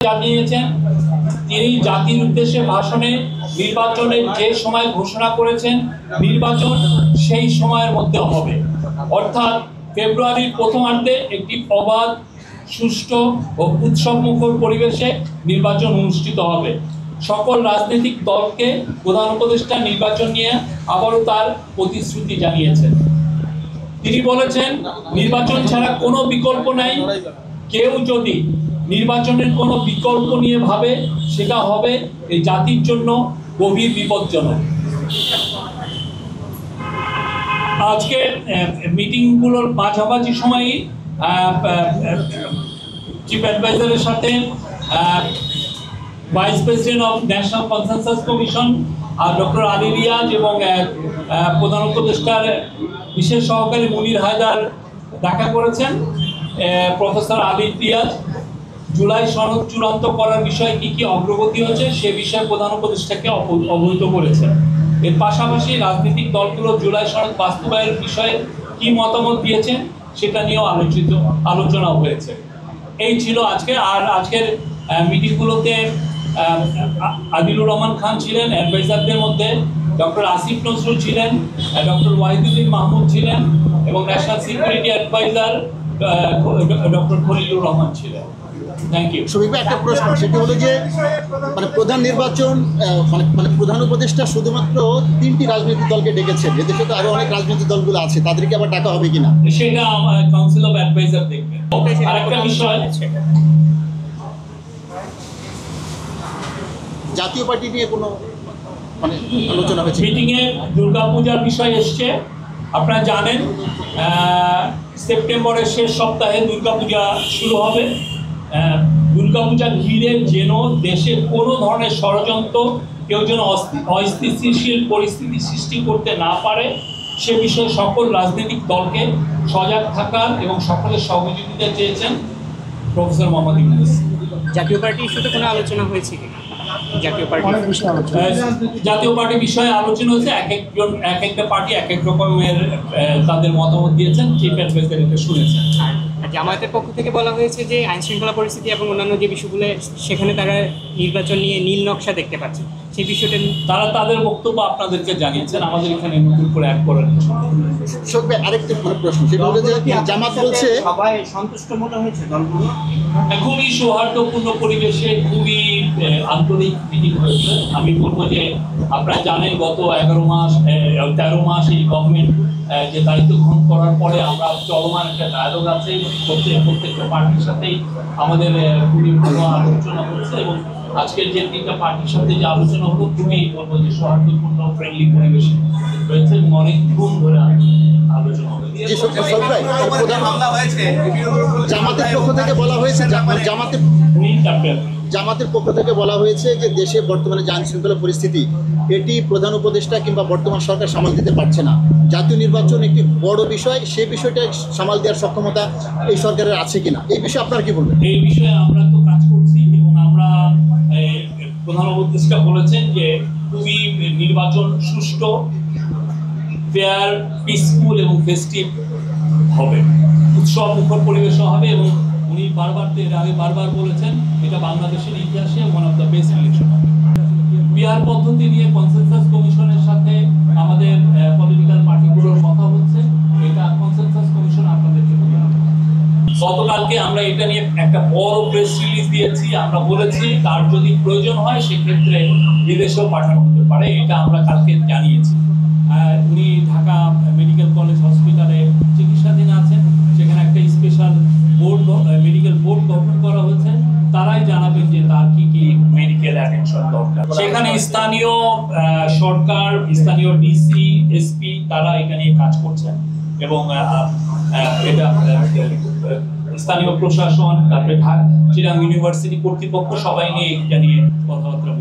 জানিয়েছেন তিনি জাতির উদ্দেশ্যে ভাষণে নির্বাচনের যে সময় ঘোষণা করেছেন নির্বাচন সেই সময়ের মধ্যে হবে, অর্থাৎ ফেব্রুয়ারির প্রথমার্ধে একটি অবাধ, সুষ্ঠু ও উৎসবমুখর পরিবেশে নির্বাচন অনুষ্ঠিত হবে। সকল রাজনৈতিক দলকে প্রধান উপদেষ্টা নির্বাচন নিয়ে আবারও তার প্রতিশ্রুতি জানিয়েছেন। তিনি বলেছেন, নির্বাচন ছাড়া কোনো বিকল্প নাই। কেউ যদি নির্বাচনের কোনো বিকল্প নিয়ে ভাবে, সেটা হবে এই জাতির জন্য গভীর বিপজ্জনক। আজকের মিটিংগুলোর মাঝামাঝি সময়ই চিফ অ্যাডভাইজারের সাথে vice president of national consensus commission doctor Ali Riaz এবং প্রধান উপদেষ্টার বিশেষ সহকারী মুনির হায়দার দেখা করেছেন। প্রফেসর আলী রিয়াজ জুলাই সনদ চূড়ান্ত করার বিষয়ে কি অগ্রগতি হচ্ছে সে বিষয়ে প্রধান উপদেষ্টাকে অবহিত করেছেন। এর পাশাপাশি রাজনৈতিক দলগুলো জুলাই সনদ বাস্তবায়নের বিষয়ে কি মতামত দিয়েছেন সেটা নিয়েও আলোচনা হয়েছে। এই ছিল আজকে। আর আজকের মিটিংগুলোতে আদিলুর রহমান খান ছিলেন, অ্যাডভাইজারদের মধ্যে ডক্টর আসিফ নজরুল ছিলেন, ডক্টর ওয়াহিদুদ্দিন মাহমুদ ছিলেন এবং national security adviser doctor Khalilur Rahman ছিলেন। Thank you. শফিক ভাই, একটা প্রশ্ন, সেটি হলো যে প্রধান নির্বাচন প্রধান উপদেষ্টা শুধুমাত্র 3টি রাজনৈতিক দলকে ডেকেছেন, এদেশে তো আরো অনেক রাজনৈতিক দলগুলো আছে, তাদেরকে আবার ডাকা হবে কিনা সেটা কাউন্সিল অফ অ্যাডভাইজার দেখবে। আরেকটা বিষয়, জাতীয় পার্টি নিয়ে কোনো আলোচনা হয়েছে? মিটিংয়ে দুর্গাপূজার বিষয় এসছে। আপনারা জানেন সেপ্টেম্বরের শেষ সপ্তাহে দুর্গাপূজা শুরু হবে। দুর্গাপূজা ঘিরে যেন দেশে কোনো ধরনের ষড়যন্ত্র, কেউ যেন অস্থিতিশীল পরিস্থিতি সৃষ্টি করতে না পারে সে বিষয়ে সকল রাজনৈতিক দলকে সজাগ থাকার এবং সকলের সহযোগিতা চেয়েছেন প্রফেসর মোহাম্মদ ইউনূস। জাতীয় পার্টি ইস্যুতে কোনো আলোচনা হয়েছে কি? জাতীয় পার্টি বিষয়ে আলোচনা হয়েছে। এক একটা পার্টি এক এক রকমের তাদের মতামত দিয়েছেন, চিফ অ্যাডভাইজার এটা শুনেছেন। জামায়াতের পক্ষ থেকে বলা হয়েছে যে আইন শৃঙ্খলা পরিস্থিতি এবং অন্যান্য যে বিষয়গুলো সেখানে তারা নির্বাচন নিয়ে নীল নকশা দেখতে পাচ্ছে, সেই বিষয়টা তারা তাদের বক্তব্য আপনাদেরকে জানিয়েছেন। আমাদের এখানে নতুন করে অ্যাড করার কিছু। আরেকটি প্রশ্ন, সেটা হলো যে জামাত বলছে সবাই সন্তুষ্ট মনে হয়েছে দলগুলো, খুবই সৌহার্দ্যপূর্ণ পরিবেশে খুবই আন্তরিক মিটিং হয়েছে। আমি বলবো যে আপনারা জানেন গত 13 মাস এই গভর্নমেন্ট যে দায়িত্ব গ্রহণ করার পরে আমরা চলমান একটা ডায়ালগ আছে, প্রত্যেকটা পার্টির সাথেই আমাদের খুবই ভালো আলোচনা হচ্ছে এবং আজকের যে 3টা পার্টির সাথে যে আলোচনা হলো খুবই বলবো যে সৌহার্দ্যপূর্ণ ফ্রেন্ডলি পরিবেশে রয়েছে এবং অনেক গুণ ধরে আলোচনা হবে। জামাতের পক্ষ থেকে বলা হয়েছে জামাতের পক্ষ থেকে বলা হয়েছে যে দেশে বর্তমানে যে আইন শৃঙ্খলা পরিস্থিতি এটি প্রধান উপদেষ্টা কিংবা বর্তমান সরকার সামাল দিতে পারছে না। জাতীয় নির্বাচন একটি বড় বিষয়, সেই বিষয়টা সামাল দেওয়ার সক্ষমতা এই সরকারের আছে কিনা, এই বিষয়ে আপনারা কি বলবেন? এই বিষয়ে আমরা তো কাজ করছি এবং আমরা প্রধান উপদেষ্টা বলেছেন যে খুবই নির্বাচন সুষ্ঠু, ফেয়ার, পিসফুল এবং ফেস্টিভ হবে, উৎসব মুখর পরিবেশ হবে এবং উনি বারবার বলেছেন এটা বাংলাদেশের ইতিহাসে one of the best election হবে। পিআর পদ্ধতি নিয়ে কনসেনসাস কমিশনের সাথে আমাদের পলিটিক্যাল পার্টিগুলোর কথা হচ্ছে, এটা কনসেনসাস কমিশন আপনাদেরকে গতকালকে আমরা এটা নিয়ে একটা বড় প্রেস রিলিজ দিয়েছি। আমরা বলেছি তার যদি প্রয়োজন হয় সেক্ষেত্রে বিদেশেও পাঠানো হতে পারে, এটা আমরা কালকে জানিয়েছি। উনি ঢাকা মেডিকেল কলেজ হসপিটালে চিকিৎসাধীন আছেন, সেখানে একটা স্পেশাল মেডিকেল বোর্ড গঠন করা হয়েছে। তারাই জানাবেন যে তার কি মেডিকেল অ্যাটেনশন দরকার। সেখানে স্থানীয় সরকার, স্থানীয় ডিসি, এসপি তারা এটা নিয়ে কাজ করছেন এবং এটা স্থানীয় প্রশাসন, তারপরে চিরাং ইউনিভার্সিটি কর্তৃপক্ষ সবাই নিয়ে এটা নিয়ে কথাবার্তা